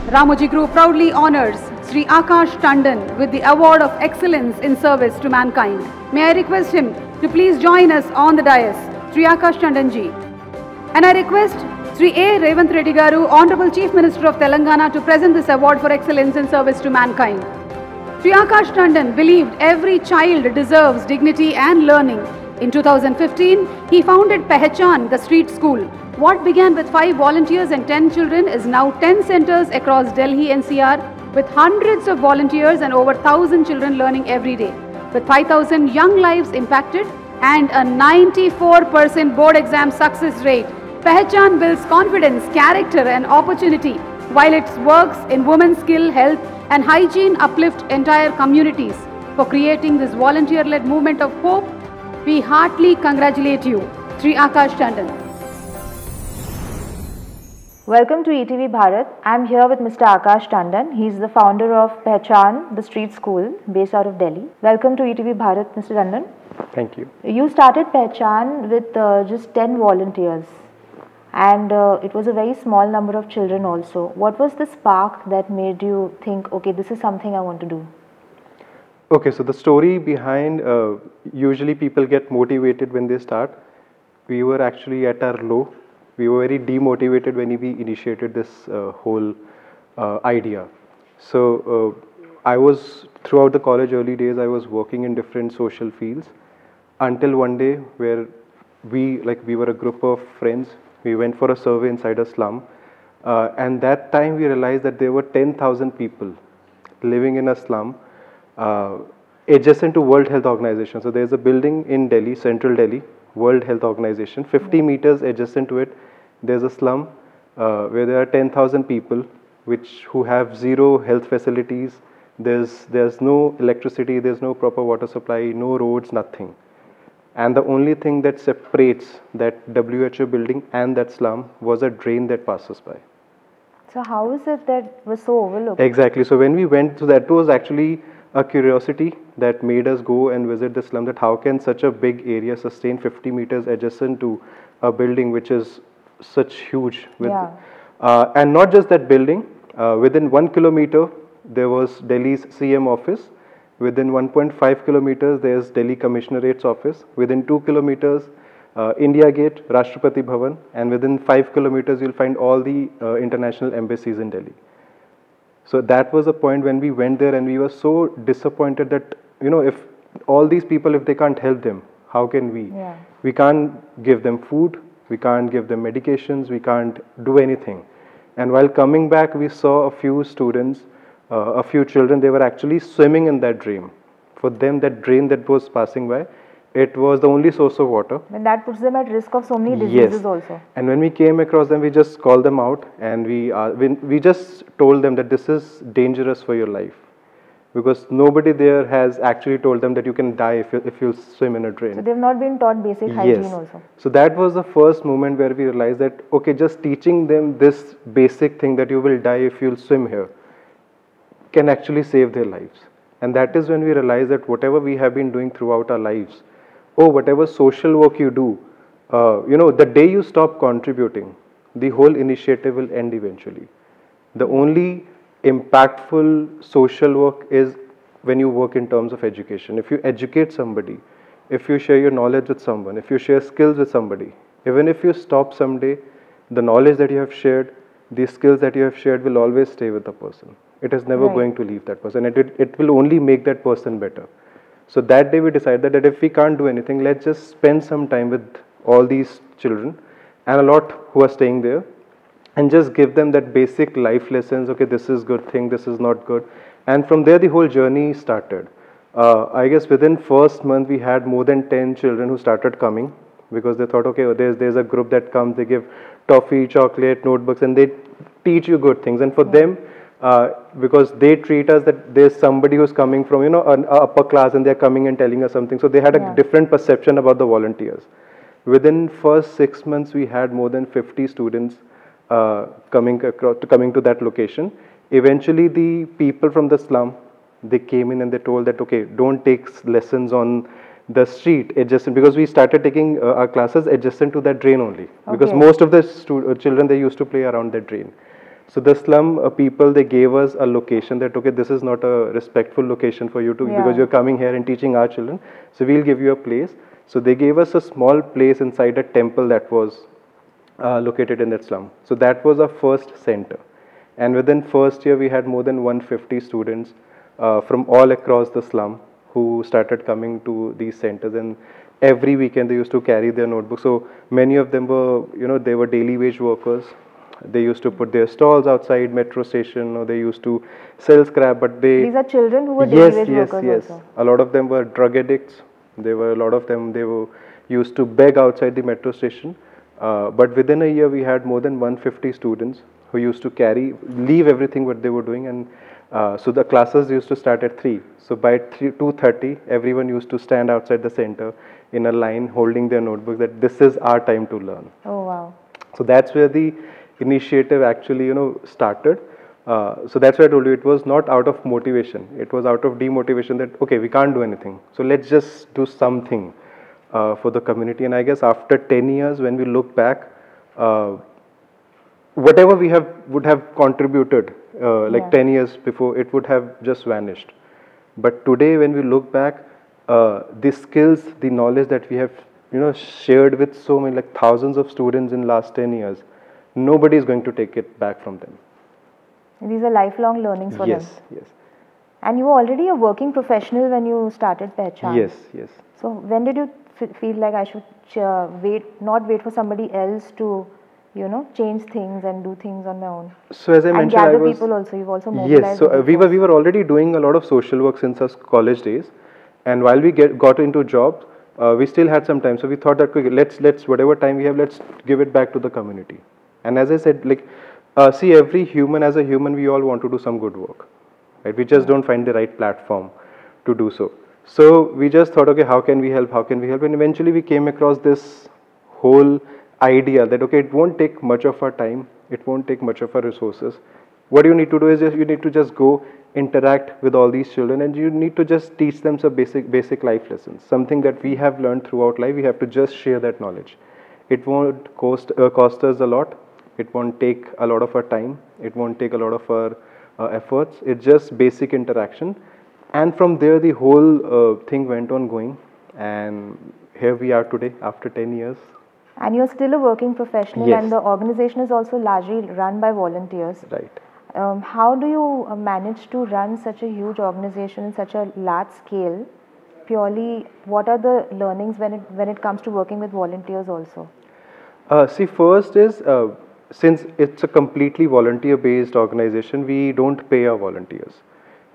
Ramoji Group proudly honors Sri Akash Tandon with the Award of Excellence in Service to Mankind. May I request him to please join us on the dais, Sri Akash Tandon ji. And I request Sri A. Revanth Reddy Garu, Honorable Chief Minister of Telangana, to present this award for excellence in service to mankind. Sri Akash Tandon believed every child deserves dignity and learning. In 2015, he founded Pehchan, the street school. What began with 5 volunteers and 10 children is now 10 centers across Delhi NCR with hundreds of volunteers and over 1,000 children learning every day. With 5,000 young lives impacted and a 94% board exam success rate, Pehchan builds confidence, character and opportunity, while its works in women's skill, health and hygiene uplift entire communities. For creating this volunteer-led movement of hope, we heartily congratulate you, Sri Akash Tandon. Welcome to ETV Bharat. I am here with Mr. Akash Tandon. He is the founder of Pehchan, the street school based out of Delhi. Welcome to ETV Bharat, Mr. Tandon. Thank you. You started Pehchan with just 10 volunteers, and it was a very small number of children also. What was the spark that made you think, okay, this is something I want to do? Okay, so the story behind, usually people get motivated when they start. We were actually at our low. We were very demotivated when we initiated this whole idea. So I was, throughout the college early days, I was working in different social fields until one day where we were a group of friends. We went for a survey inside a slum, and that time we realized that there were 10,000 people living in a slum adjacent to World Health Organization. So there's a building in Delhi, central Delhi, World Health Organization. 50 meters adjacent to it, there's a slum where there are 10,000 people who have zero health facilities. There's no electricity, there's no proper water supply, no roads, nothing. And the only thing that separates that WHO building and that slum was a drain that passes by. So how is it that was so overlooked? Exactly. So when we went, so that was actually a curiosity that made us go and visit the slum, that how can such a big area sustain 50 meters adjacent to a building which is such huge. And not just that building, within 1 kilometer there was Delhi's CM office. Within 1.5 kilometers, there's Delhi Commissionerate's office. Within 2 kilometers, India Gate, Rashtrapati Bhavan, and within 5 kilometers, you'll find all the international embassies in Delhi. So that was the point when we went there, and we were so disappointed that, if all these people, if they can't help them, how can we? Yeah. We can't give them food, we can't give them medications, we can't do anything. And while coming back, we saw a few students, a few children, they were actually swimming in that drain. For them, that drain that was passing by, it was the only source of water. And that puts them at risk of so many diseases also. And when we came across them, we just called them out, and we just told them that this is dangerous for your life. Because nobody there has actually told them that you can die if you swim in a drain. So they've not been taught basic hygiene also. So that was the first moment where we realized that, okay, just teaching them this basic thing that you will die if you'll swim here can actually save their lives. And that is when we realized that whatever we have been doing throughout our lives, or whatever social work you do, the day you stop contributing, the whole initiative will end eventually. The only impactful social work is when you work in terms of education. If you educate somebody, if you share your knowledge with someone, if you share skills with somebody, even if you stop someday, the knowledge that you have shared, the skills that you have shared will always stay with the person. It is never going to leave that person. It will only make that person better. So that day we decided that if we can't do anything, let's just spend some time with all these children and a lot who are staying there, and just give them that basic life lessons. Okay, this is good thing, this is not good. And from there the whole journey started. I guess within first month we had more than 10 children who started coming, because they thought, okay, there's a group that comes, they give toffee, chocolate, notebooks, and they teach you good things. And for them, because they treat us that there's somebody who's coming from, an upper class, and they're coming and telling us something. So they had a different perception about the volunteers. Within first 6 months, we had more than 50 students coming to that location. Eventually, the people from the slum, they came in and they told that, okay, don't take lessons on the street adjacent, because we started taking our classes adjacent to that drain only, because most of the children, they used to play around that drain. So the slum people, they gave us a location that, okay, this is not a respectful location for you to, because you're coming here and teaching our children. So we'll give you a place. So they gave us a small place inside a temple that was located in that slum. So that was our first center. And within first year, we had more than 150 students from all across the slum who started coming to these centers. And every weekend they used to carry their notebooks. So many of them were, they were daily wage workers. They used to put their stalls outside metro station, or they used to sell scrap, but they... These are children who were daily wage workers also. A lot of them were drug addicts. There were a lot of them, they were used to beg outside the metro station. But within a year, we had more than 150 students who used to leave everything what they were doing. And so the classes used to start at 3. So by 2:30, everyone used to stand outside the center in a line holding their notebooks that this is our time to learn. Oh, wow. So that's where the initiative actually, started. So that's why I told you, it was not out of motivation. It was out of demotivation that, okay, we can't do anything. So let's just do something for the community. And I guess after 10 years, when we look back, whatever we would have contributed 10 years before, it would have just vanished. But today, when we look back, the skills, the knowledge that we have, shared with so many, like thousands of students in last 10 years, nobody is going to take it back from them. These are lifelong learnings for them. Yes. And you were already a working professional when you started Pehchan. Yes. So when did you feel like I should not wait for somebody else to, change things and do things on my own? So as I mentioned, and gather people also. You've also mobilized. Yes. So we were already doing a lot of social work since our college days, and while we got into jobs, we still had some time. So we thought that, okay, let's whatever time we have, let's give it back to the community. And as I said, see, every human, as a human, we all want to do some good work, right? We just don't find the right platform to do so. So we just thought, okay, how can we help? And eventually we came across this whole idea that, okay, it won't take much of our time. It won't take much of our resources. What you need to do is you need to just go interact with all these children, and you need to just teach them some basic life lessons. Something that we have learned throughout life, we have to just share that knowledge. It won't cost us a lot. It won't take a lot of our time. It won't take a lot of our efforts. It's just basic interaction. And from there, the whole thing went on going. And here we are today, after 10 years. And you're still a working professional, yes. And the organization is also largely run by volunteers. Right. How do you manage to run such a huge organization in such a large scale? Purely, what are the learnings when it comes to working with volunteers also? See, first is, since it's a completely volunteer-based organization, we don't pay our volunteers.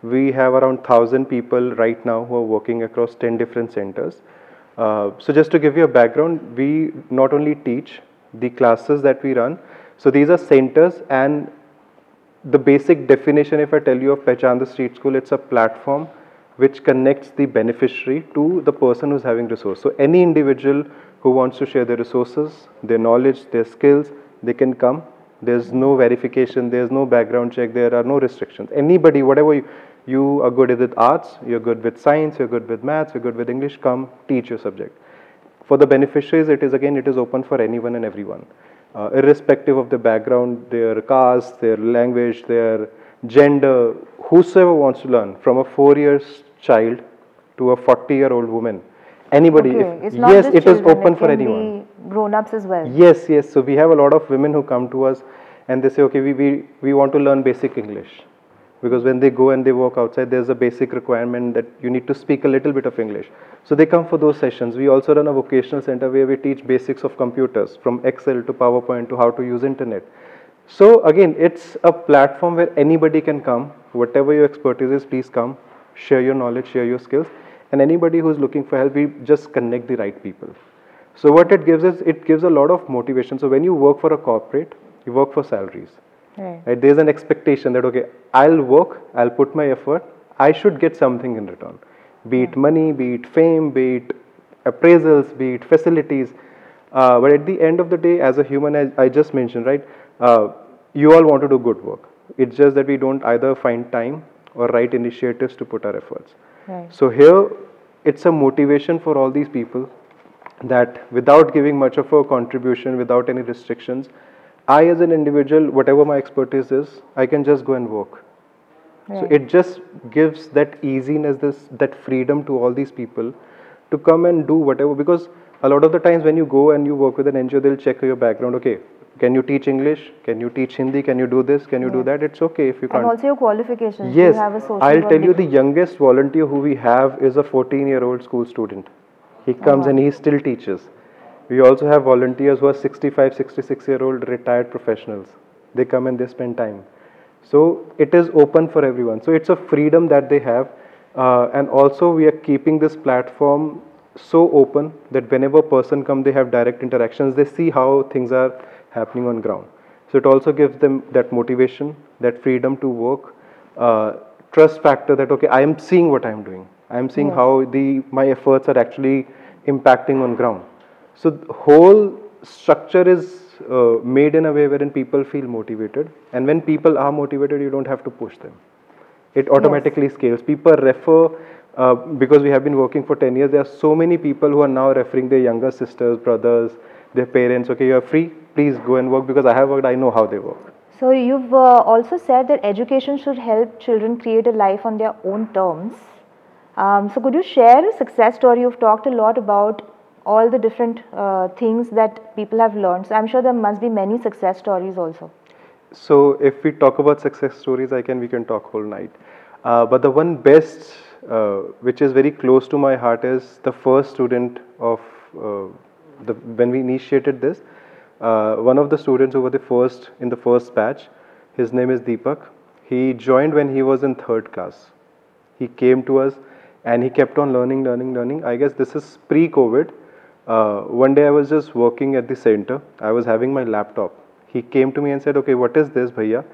We have around 1,000 people right now who are working across 10 different centers. So just to give you a background, we not only teach the classes that we run. So these are centers, and the basic definition, if I tell you, of Pehchan the Street School, it's a platform which connects the beneficiary to the person who's having resource. So any individual who wants to share their resources, their knowledge, their skills, they can come. There's no verification, there's no background check, there are no restrictions. Anybody, whatever you are good with arts, you're good with science, you're good with maths, you're good with English, come teach your subject. For the beneficiaries, it is open for anyone and everyone. Irrespective of the background, their caste, their language, their gender, whosoever wants to learn, from a 4-year child to a 40-year-old woman. Anybody, okay. Yes, it is open for anyone. Grown-ups as well. Yes. So we have a lot of women who come to us and they say, okay, we want to learn basic English. Because when they go and they walk outside, there's a basic requirement that you need to speak a little bit of English. So they come for those sessions. We also run a vocational center where we teach basics of computers, from Excel to PowerPoint to how to use internet. So again, it's a platform where anybody can come. Whatever your expertise is, please come, share your knowledge, share your skills. And anybody who's looking for help, we just connect the right people. So what it gives is, it gives a lot of motivation. So when you work for a corporate, you work for salaries. Right? There's an expectation that, okay, I'll work, I'll put my effort, I should get something in return. Be it money, be it fame, be it appraisals, be it facilities. But at the end of the day, as a human, as I just mentioned, right, you all want to do good work. It's just that we don't either find time or right initiatives to put our efforts. Right. So here, it's a motivation for all these people that without giving much of a contribution, without any restrictions, I as an individual, whatever my expertise is, I can just go and work. So Right. it just gives that easiness, that freedom to all these people to come and do whatever. Because a lot of the times when you go and you work with an NGO, they'll check your background. Okay, can you teach English? Can you teach Hindi? Can you do this? Can you do Yeah. that? It's okay if you And can't. also your qualifications. Yes, You have a social I'll work tell you the degree. youngest volunteer who we have is a 14-year-old school student. He comes wow. and he still teaches. We also have volunteers who are 65, 66-year-old retired professionals. They come and they spend time. So it is open for everyone. So it's a freedom that they have. And also we are keeping this platform so open that whenever a person comes, they have direct interactions. They see how things are happening on ground. So it also gives them that motivation, that freedom to work, trust factor that, okay, I am seeing what I am doing. I am seeing Yes. how my efforts are actually impacting on ground. So the whole structure is made in a way wherein people feel motivated. And when people are motivated, you don't have to push them. It automatically scales. People refer, because we have been working for 10 years, there are so many people who are now referring their younger sisters, brothers, their parents. Okay, you are free, please go and work, because I have worked, I know how they work. So you've also said that education should help children create a life on their own terms. So could you share a success story? You've talked a lot about all the different things that people have learned. So I'm sure there must be many success stories also. So if we talk about success stories, we can talk whole night. But the one best, which is very close to my heart, is the first student of when we initiated this. One of the students who were in the first batch, his name is Deepak. He joined when he was in 3rd class. He came to us and he kept on learning. I guess this is pre-COVID. One day I was just working at the center. I was having my laptop. He came to me and said, okay, what is this, bhaiya?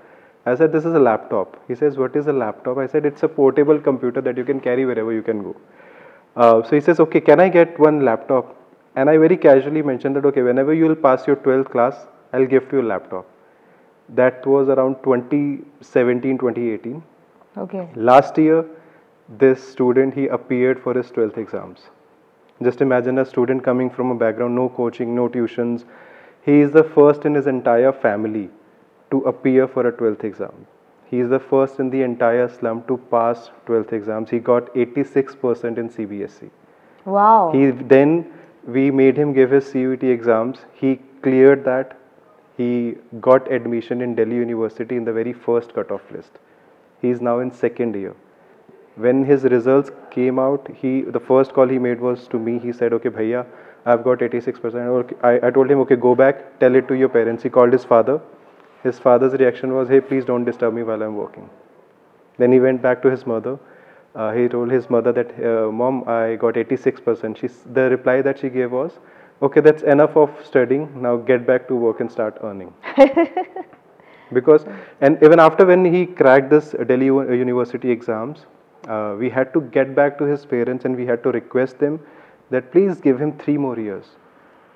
I said, this is a laptop. He says, what is a laptop? I said, it's a portable computer that you can carry wherever you can go. So he says, okay, can I get one laptop? And I very casually mentioned that, okay, whenever you will pass your 12th class, I'll gift you a laptop. That was around 2017, 2018. Okay. Last year, this student, he appeared for his 12th exams. Just imagine a student coming from a background, no coaching, no tuitions. He is the first in his entire family to appear for a 12th exam. He is the first in the entire slum to pass 12th exams. He got 86% in CBSE. Wow. Then we made him give his CUET exams. He cleared that. He got admission in Delhi University in the very first cutoff list. He is now in 2nd year. When his results came out, the first call he made was to me. He said, okay, bhaiya, I've got 86%. I told him, okay, go back, tell it to your parents. He called his father. His father's reaction was, hey, please don't disturb me while I'm working. Then he went back to his mother. He told his mother that, Mom, I got 86%. The reply that she gave was, okay, that's enough of studying. Now get back to work and start earning. Because, and even after when he cracked this Delhi University exams, we had to get back to his parents and we had to request them that please give him 3 more years.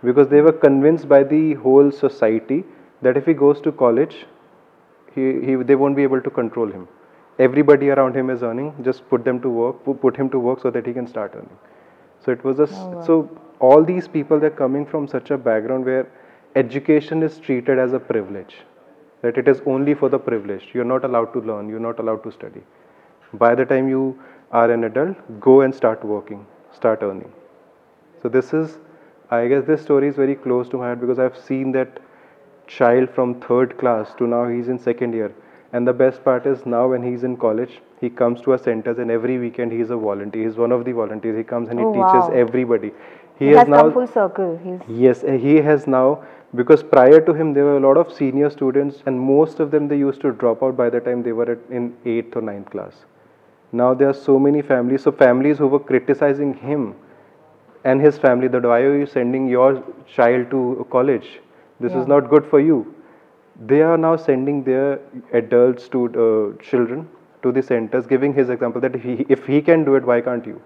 Because they were convinced by the whole society that if he goes to college, they won't be able to control him. Everybody around him is earning, just put him to work so that he can start earning. So it was so all these people, they're coming from such a background where education is treated as a privilege, that it is only for the privileged. You're not allowed to learn, you're not allowed to study. By the time you are an adult, go and start working, start earning. So this is, I guess this story is very close to my heart because I've seen that child from 3rd class to now he's in 2nd year. And the best part is now when he's in college, he comes to our centers and every weekend he's a volunteer. He's one of the volunteers. He comes and he teaches everybody. He has now come full circle. Yes, he has now, because prior to him there were a lot of senior students and most of them they used to drop out by the time they were in 8th or 9th class. Now there are so many families. So families who were criticizing him and his family that why are you sending your child to college? This is not good for you. They are now sending their adults to children to the centers, giving his example that if he can do it, why can't you?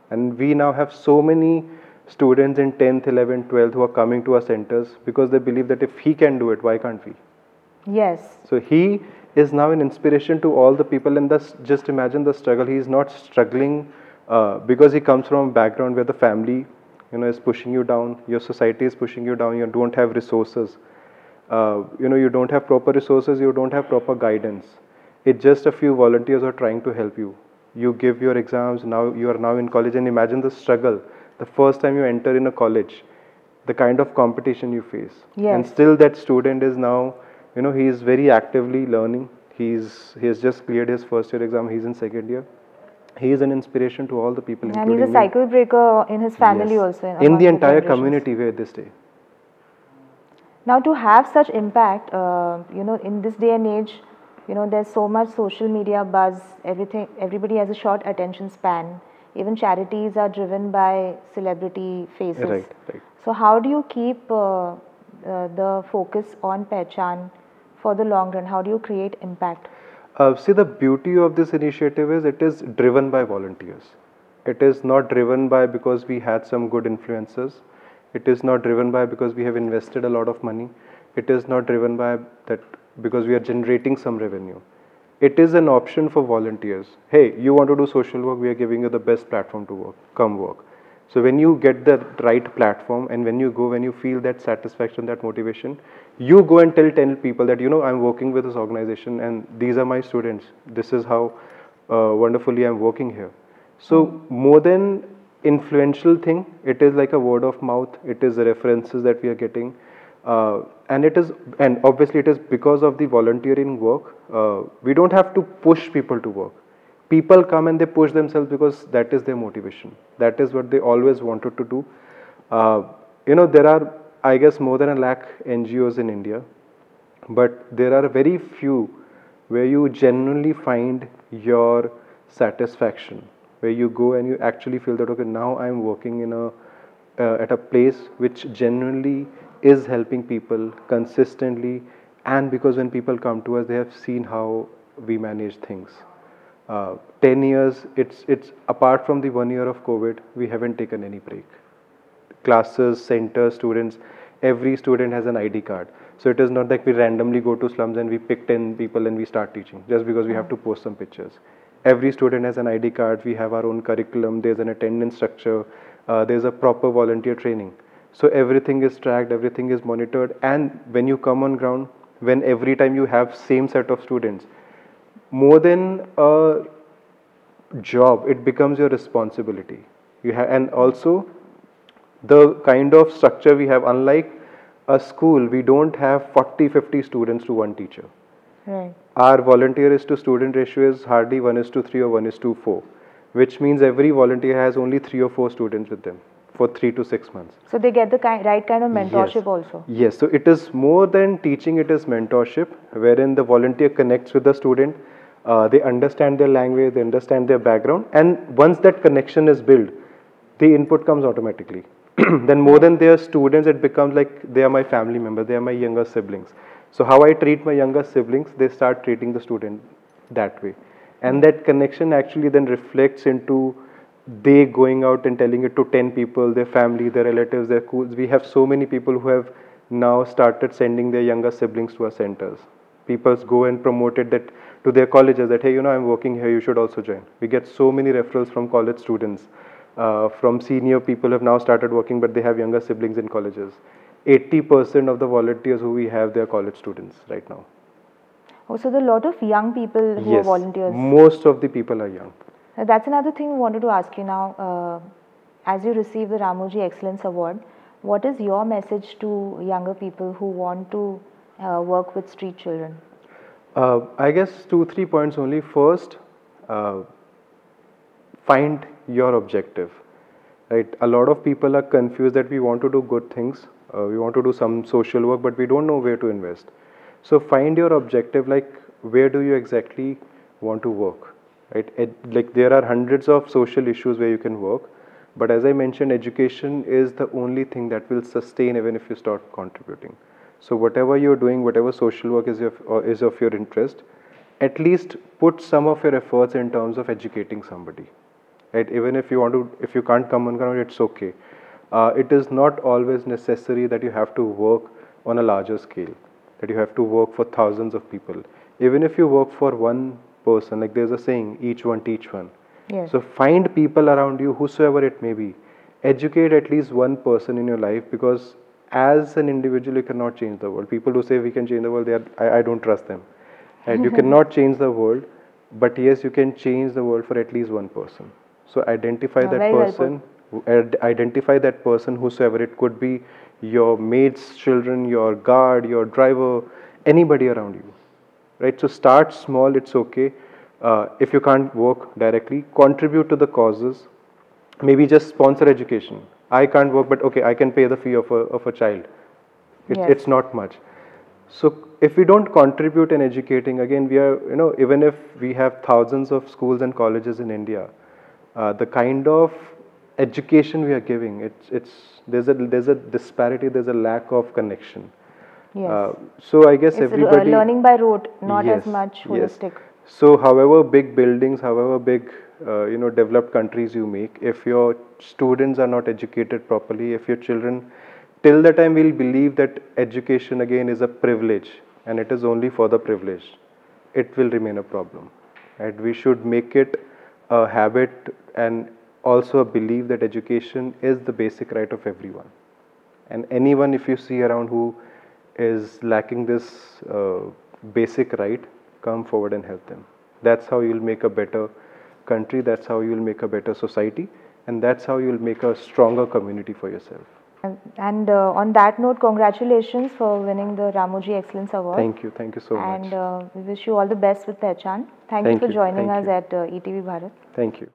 And we now have so many students in 10th, 11th, 12th who are coming to our centers because they believe that if he can do it, why can't we? Yes. So he is now an inspiration to all the people, and thus just imagine the struggle. He is not struggling because he comes from a background where the family, is pushing you down, your society is pushing you down, you don't have resources. You don't have proper resources, you don't have proper guidance. It's just a few volunteers are trying to help you. You give your exams, now you are now in college, and imagine the struggle. The first time you enter in a college, the kind of competition you face. Yes. And still that student is now, he is very actively learning. He has just cleared his first year exam, he's in second year. He is an inspiration to all the people, And including he's a cycle breaker in his family Yes. also. In the among entire generations. community where they stay. Now, to have such impact, in this day and age, there's so much social media buzz. Everybody has a short attention span. Even charities are driven by celebrity faces. Right. So, how do you keep the focus on Pehchan for the long run? How do you create impact? See, the beauty of this initiative is it is driven by volunteers. It is not driven by because we had some good influencers. It is not driven by because we have invested a lot of money. It is not driven by that because we are generating some revenue. It is an option for volunteers. Hey, you want to do social work, we are giving you the best platform to work. Come work. So when you get the right platform, and when you feel that satisfaction, that motivation, you go and tell 10 people that, I'm working with this organization and these are my students. This is how wonderfully I'm working here. So more than influential thing, it is like a word of mouth. It is the references that we are getting. And obviously it is because of the volunteering work. We don't have to push people to work. People come and they push themselves because that is their motivation. That is what they always wanted to do. There are, I guess, more than 1 lakh NGOs in India, but there are very few where you genuinely find your satisfaction, where you go and you actually feel that, okay, now I'm working in at a place which genuinely is helping people consistently, and because when people come to us, they have seen how we manage things. 10 years, it's apart from the 1 year of COVID, we haven't taken any break. Classes, centers, students, every student has an ID card. So it is not like we randomly go to slums and we pick 10 people and we start teaching just because we have to post some pictures. Every student has an ID card, we have our own curriculum, there's an attendance structure, there's a proper volunteer training. So everything is tracked, everything is monitored, and when you come on ground, when every time you have same set of students, more than a job, it becomes your responsibility. And also the kind of structure we have, unlike a school, we don't have 40-50 students to one teacher. Right. Our volunteer to student ratio is hardly 1:3 or 1:4, which means every volunteer has only 3 or 4 students with them for 3 to 6 months. So they get the right kind of mentorship Yes. also. Yes, so it is more than teaching, it is mentorship, wherein the volunteer connects with the student, they understand their language, they understand their background, and once that connection is built, the input comes automatically. Then more than their students, it becomes like they are my family members, they are my younger siblings. So how I treat my younger siblings, they start treating the student that way. And that connection actually then reflects into they going out and telling it to 10 people, their family, their relatives, their schools. We have so many people who have now started sending their younger siblings to our centers. People go and promote it that to their colleges that, hey, I'm working here, you should also join. We get so many referrals from college students, from senior people who have now started working, but they have younger siblings in colleges. 80% of the volunteers who we have, they are college students right now. Oh, so there are a lot of young people who are volunteers. Most of the people are young. That's another thing we wanted to ask you now. As you receive the Ramoji Excellence Award, what is your message to younger people who want to work with street children? I guess 2-3 points only. First, find your objective. Right? A lot of people are confused that we want to do good things, we want to do some social work, but we don't know where to invest. So find your objective, like where do you exactly want to work? Right? Like there are hundreds of social issues where you can work, but as I mentioned, education is the only thing that will sustain even if you start contributing. So whatever you're doing, whatever social work is of your interest, at least put some of your efforts in terms of educating somebody. Right? Even if you can't come on ground, it's okay. It is not always necessary that you have to work on a larger scale, that you have to work for thousands of people. Even if you work for one person, like there's a saying, each one teach one. Yes. So find people around you, whosoever it may be, educate at least one person in your life, because as an individual, you cannot change the world. People who say we can change the world, I don't trust them. And you cannot change the world, but yes, you can change the world for at least one person. So identify that very well person. Identify that person, whosoever it could be, your mates, children, your guard, your driver, anybody around you. Right? So start small. It's okay. If you can't work directly, contribute to the causes. Maybe just sponsor education. I can't work, but okay, I can pay the fee of a child. Yes. It's not much. So if we don't contribute in educating, again, we are, even if we have thousands of schools and colleges in India, the kind of education we are giving, there's a disparity, there's a lack of connection. Yes. So I guess It's everybody learning by rote, not Yes, as much yes. holistic. So however big buildings, however big developed countries you make, if your students are not educated properly, if your children, till the time we'll believe that education again is a privilege and it is only for the privileged, it will remain a problem. Right? We should make it a habit and also a belief that education is the basic right of everyone. And anyone, if you see around who is lacking this basic right, come forward and help them. That's how you'll make a better country, that's how you'll make a better society, and that's how you'll make a stronger community for yourself. And on that note, congratulations for winning the Ramoji Excellence Award. Thank you so much. And we wish you all the best with Pehchan. Thank you for joining us at ETV Bharat. Thank you.